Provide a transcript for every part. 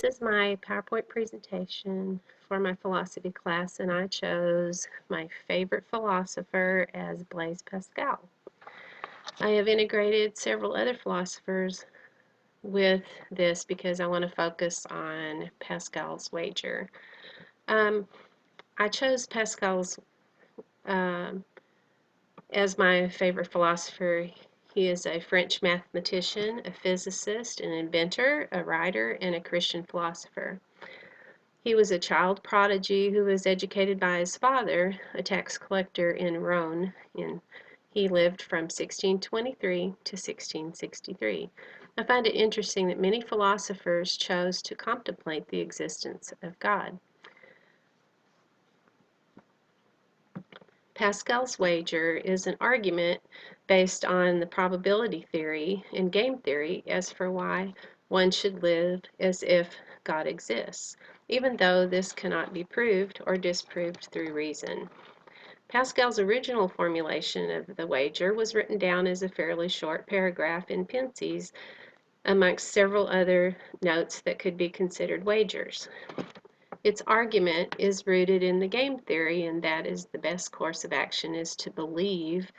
This is my PowerPoint presentation for my philosophy class, and I chose my favorite philosopher as Blaise Pascal. I have integrated several other philosophers with this because I want to focus on Pascal's wager. I chose Pascal's as my favorite philosopher. He is a French mathematician, a physicist, an inventor, a writer, and a Christian philosopher. He was a child prodigy who was educated by his father, a tax collector in Rhone. He lived from 1623 to 1663. I find it interesting that many philosophers chose to contemplate the existence of God. Pascal's wager is an argument based on the probability theory and game theory as for why one should live as if God exists, even though this cannot be proved or disproved through reason. Pascal's original formulation of the wager was written down as a fairly short paragraph in pensies amongst several other notes that could be considered wagers. Its argument is rooted in the game theory, and that is the best course of action is to believe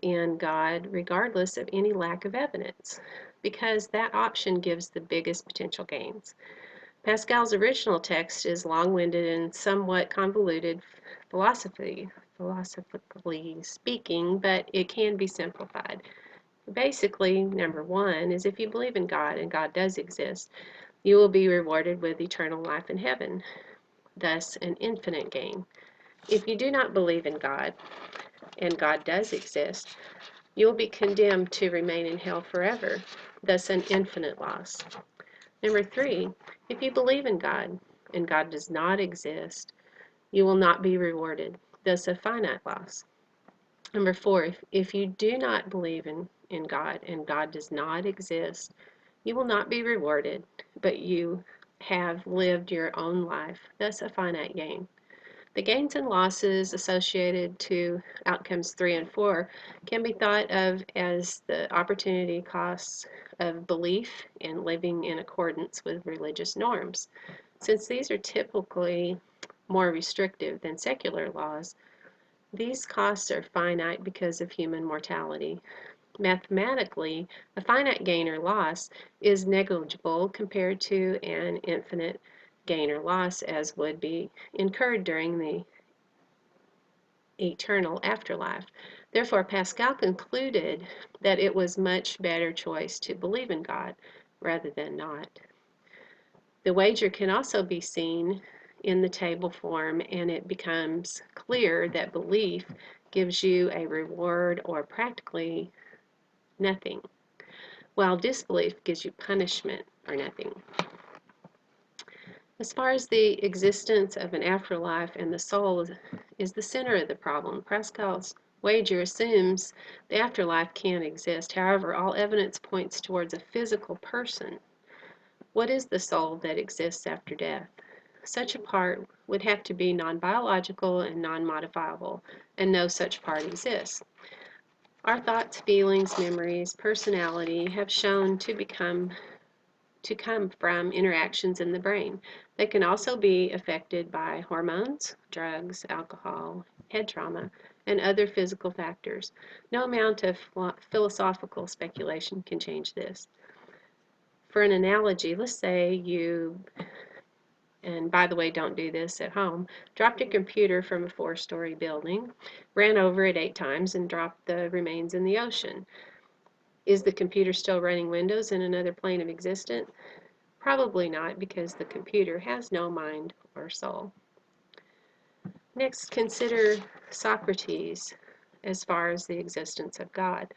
in God regardless of any lack of evidence, because that option gives the biggest potential gains. Pascal's original text is long-winded and somewhat convoluted philosophically speaking, but it can be simplified. Basically, number one is if you believe in God and God does exist, you will be rewarded with eternal life in heaven, thus an infinite gain. If you do not believe in God and God does exist, you will be condemned to remain in hell forever, thus an infinite loss. Number three, if you believe in God and God does not exist, you will not be rewarded, thus a finite loss. Number four, if you do not believe in God and God does not exist, you will not be rewarded, but you have lived your own life, thus a finite gain. The gains and losses associated to outcomes 3 and 4 can be thought of as the opportunity costs of belief and living in accordance with religious norms. Since these are typically more restrictive than secular laws, these costs are finite because of human mortality. Mathematically, a finite gain or loss is negligible compared to an infinite gain or loss as would be incurred during the eternal afterlife. Therefore, Pascal concluded that it was much better choice to believe in God rather than not. The wager can also be seen in the table form, and it becomes clear that belief gives you a reward or practically nothing, while disbelief gives you punishment or nothing. As far as the existence of an afterlife and the soul is the center of the problem, Pascal's wager assumes the afterlife can exist. However, all evidence points towards a physical person. What is the soul that exists after death? Such a part would have to be non-biological and non-modifiable, and no such part exists. Our thoughts, feelings, memories, personality have shown to come from interactions in the brain. They can also be affected by hormones, drugs, alcohol, head trauma, and other physical factors. No amount of philosophical speculation can change this. For an analogy, let's say you, and by the way, don't do this at home, dropped a computer from a 4-story building, ran over it 8 times, and dropped the remains in the ocean. Is the computer still running Windows in another plane of existence? Probably not, because the computer has no mind or soul. Next, consider Socrates as far as the existence of God,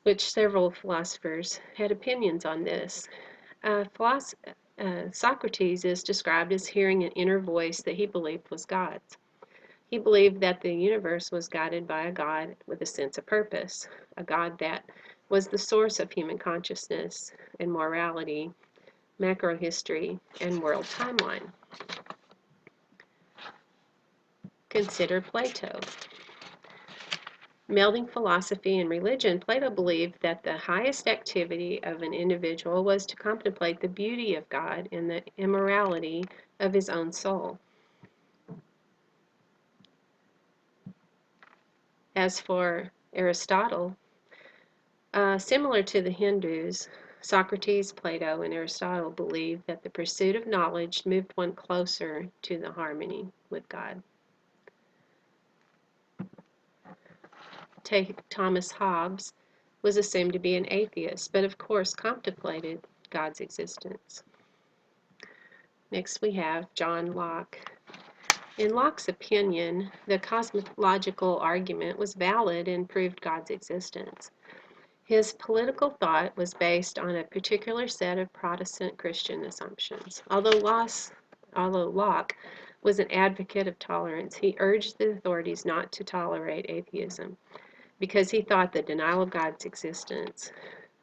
which several philosophers had opinions on this. Socrates is described as hearing an inner voice that he believed was God's. He believed that the universe was guided by a God with a sense of purpose, a God that was the source of human consciousness and morality, macro history, and world timeline. Consider Plato. Melding philosophy and religion, Plato believed that the highest activity of an individual was to contemplate the beauty of God and the immorality of his own soul. As for Aristotle, similar to the Hindus, Socrates, Plato, and Aristotle believed that the pursuit of knowledge moved one closer to the harmony with God. Thomas Hobbes was assumed to be an atheist, but of course contemplated God's existence. Next we have John Locke. In Locke's opinion, the cosmological argument was valid and proved God's existence. His political thought was based on a particular set of Protestant Christian assumptions. Although Locke was an advocate of tolerance, he urged the authorities not to tolerate atheism because he thought the denial of God's existence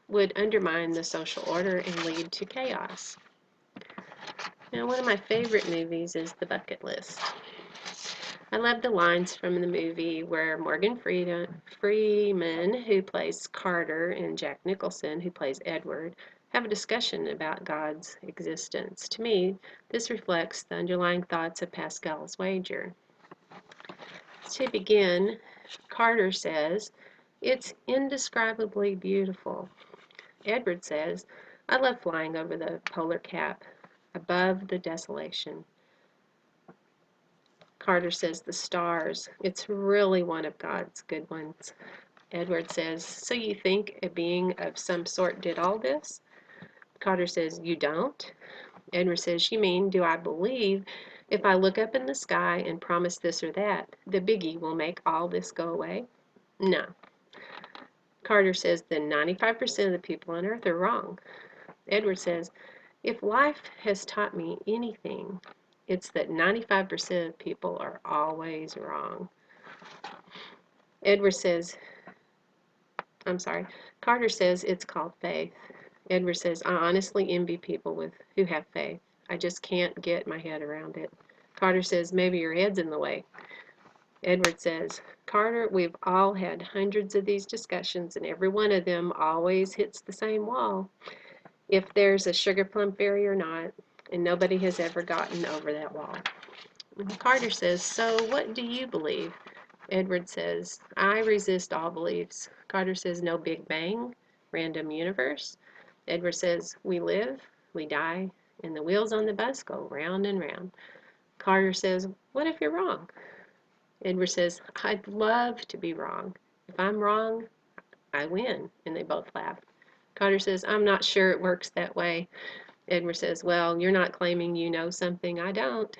would undermine the social order and lead to chaos. Now, one of my favorite movies is The Bucket List. I love the lines from the movie where Morgan Freeman, who plays Carter, and Jack Nicholson, who plays Edward, have a discussion about God's existence. To me, this reflects the underlying thoughts of Pascal's wager. To begin, Carter says, "It's indescribably beautiful." Edward says, "I love flying over the polar cap, above the desolation." Carter says, "The stars, it's really one of God's good ones." Edward says, "So you think a being of some sort did all this?" Carter says, "You don't?" Edward says, "You mean, do I believe if I look up in the sky and promise this or that, the biggie will make all this go away?" No. Carter says, "Then 95% of the people on Earth are wrong." Edward says, "If life has taught me anything, it's that 95% of people are always wrong." Carter says it's called faith. Edward says, "I honestly envy people who have faith. I just can't get my head around it." Carter says, "Maybe your head's in the way." Edward says, "Carter, we've all had hundreds of these discussions, and every one of them always hits the same wall. If there's a sugar plum fairy or not, and nobody has ever gotten over that wall." And Carter says, "So what do you believe?" Edward says, "I resist all beliefs." Carter says, "No Big Bang, random universe?" Edward says, "We live, we die, and the wheels on the bus go round and round." Carter says, "What if you're wrong?" Edward says, "I'd love to be wrong. If I'm wrong, I win." And they both laugh. Carter says, "I'm not sure it works that way." Edward says, "Well, you're not claiming you know something I don't."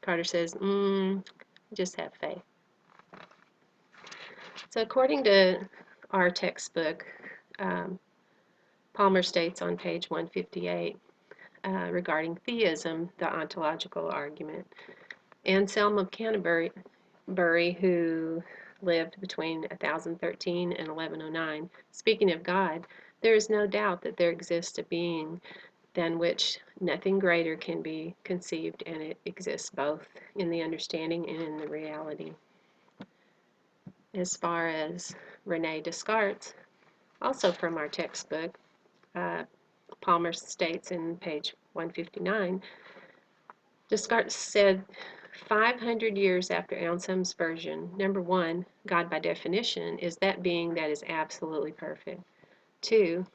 Carter says, "Just have faith." So according to our textbook, Palmer states on page 158 regarding theism, the ontological argument. Anselm of Canterbury, who lived between 1013 and 1109, speaking of God, "There is no doubt that there exists a being than which nothing greater can be conceived, and it exists both in the understanding and in the reality." As far as René Descartes, also from our textbook, Palmer states in page 159, Descartes said 500 years after Anselm's version, number one, God by definition is that being that is absolutely perfect. Two,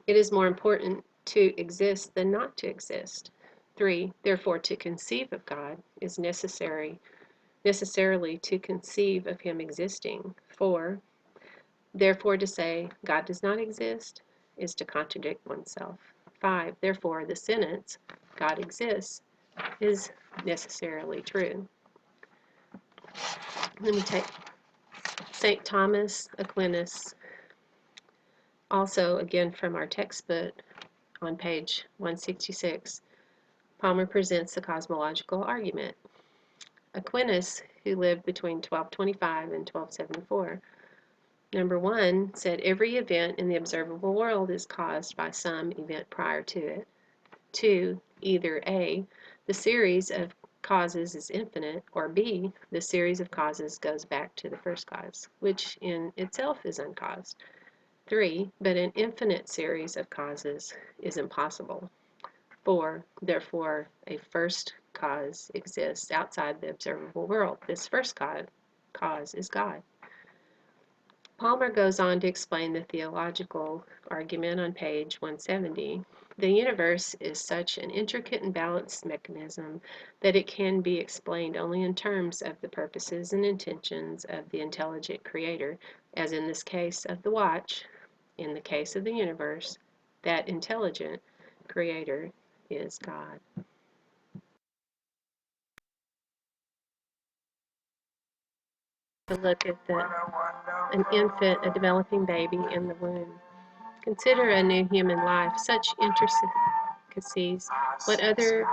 it is more important to exist than not to exist. Three, therefore to conceive of God is necessarily to conceive of him existing. Four, therefore to say God does not exist is to contradict oneself. Five, therefore the sentence God exists is necessarily true. Let me take St. Thomas Aquinas, also again from our textbook on page 166. Palmer presents the cosmological argument. Aquinas, who lived between 1225 and 1274, number one, said every event in the observable world is caused by some event prior to it. Two, either A, the series of causes is infinite, or B, the series of causes goes back to the first cause, which in itself is uncaused. 3, but an infinite series of causes is impossible. 4, therefore, a first cause exists outside the observable world. This first cause is God. Palmer goes on to explain the theological argument on page 170. The universe is such an intricate and balanced mechanism that it can be explained only in terms of the purposes and intentions of the intelligent creator, as in this case of the watch. In the case of the universe, that intelligent creator is God. To look at an infant, a developing baby in the womb. Consider a new human life, such intricacies. What other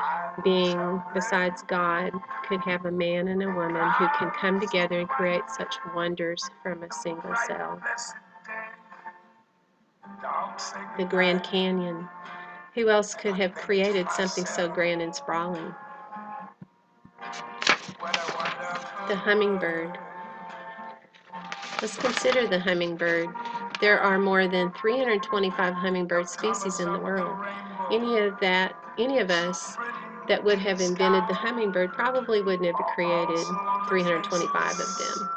being besides God could have a man and a woman who can come together and create such wonders from a single cell? The Grand Canyon. Who else could have created something so grand and sprawling? The hummingbird. Let's consider the hummingbird. There are more than 325 hummingbird species in the world. Any of us that would have invented the hummingbird probably wouldn't have created 325 of them.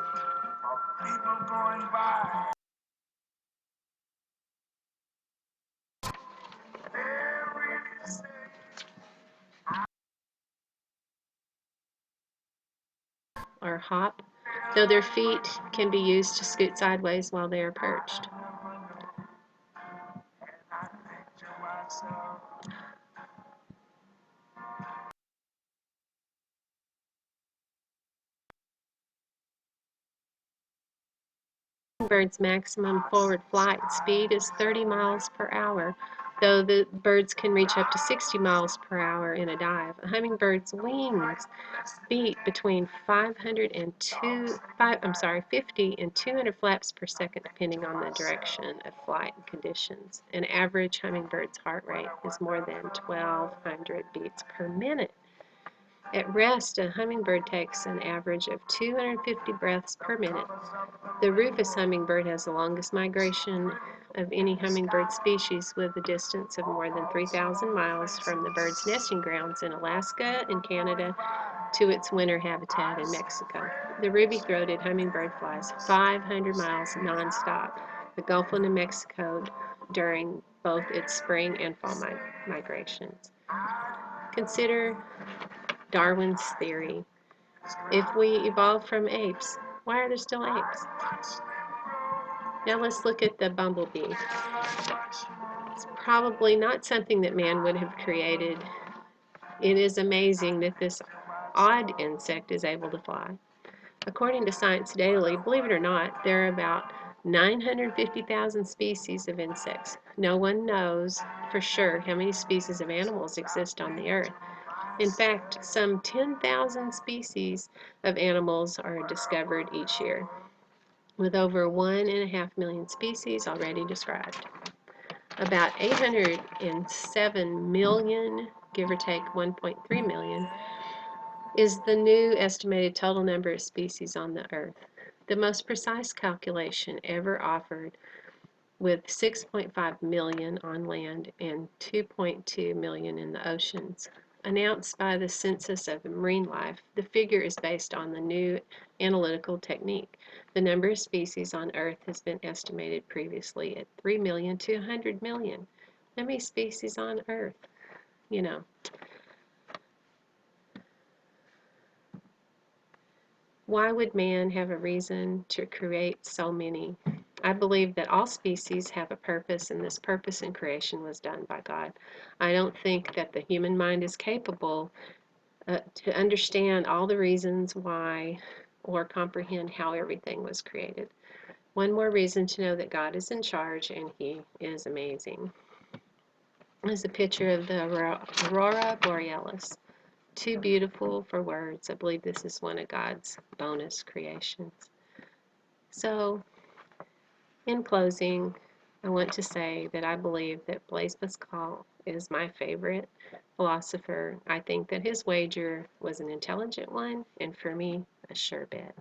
Or hop, though their feet can be used to scoot sideways while they are perched. Bird's maximum forward flight speed is 30 miles per hour, though the birds can reach up to 60 miles per hour in a dive. A hummingbird's wings beat between 50 and 200 flaps per second, depending on the direction of flight and conditions. An average hummingbird's heart rate is more than 1,200 beats per minute. At rest, a hummingbird takes an average of 250 breaths per minute. The rufous hummingbird has the longest migration of any hummingbird species, with a distance of more than 3,000 miles from the bird's nesting grounds in Alaska and Canada to its winter habitat in Mexico. The ruby-throated hummingbird flies 500 miles nonstop, the Gulf of New Mexico, during both its spring and fall migrations. Consider Darwin's theory. If we evolved from apes, why are there still apes? Now let's look at the bumblebee. It's probably not something that man would have created. It is amazing that this odd insect is able to fly. According to Science Daily, believe it or not, there are about 950,000 species of insects. No one knows for sure how many species of animals exist on the earth. In fact, some 10,000 species of animals are discovered each year, with over 1.5 million species already described. About 807 million, give or take 1.3 million, is the new estimated total number of species on the earth. The most precise calculation ever offered, with 6.5 million on land and 2.2 million in the oceans. Announced by the Census of Marine Life, the figure is based on the new analytical technique. The number of species on Earth has been estimated previously at 3 million to 100 million. How many species on Earth? You know. Why would man have a reason to create so many? I believe that all species have a purpose, and this purpose in creation was done by God. I don't think that the human mind is capable to understand all the reasons why or comprehend how everything was created. One more reason to know that God is in charge and He is amazing. This is a picture of the Aurora Borealis. Too beautiful for words. I believe this is one of God's bonus creations. So, in closing, I want to say that I believe that Blaise Pascal is my favorite philosopher. I think that his wager was an intelligent one, and for me, a sure bet.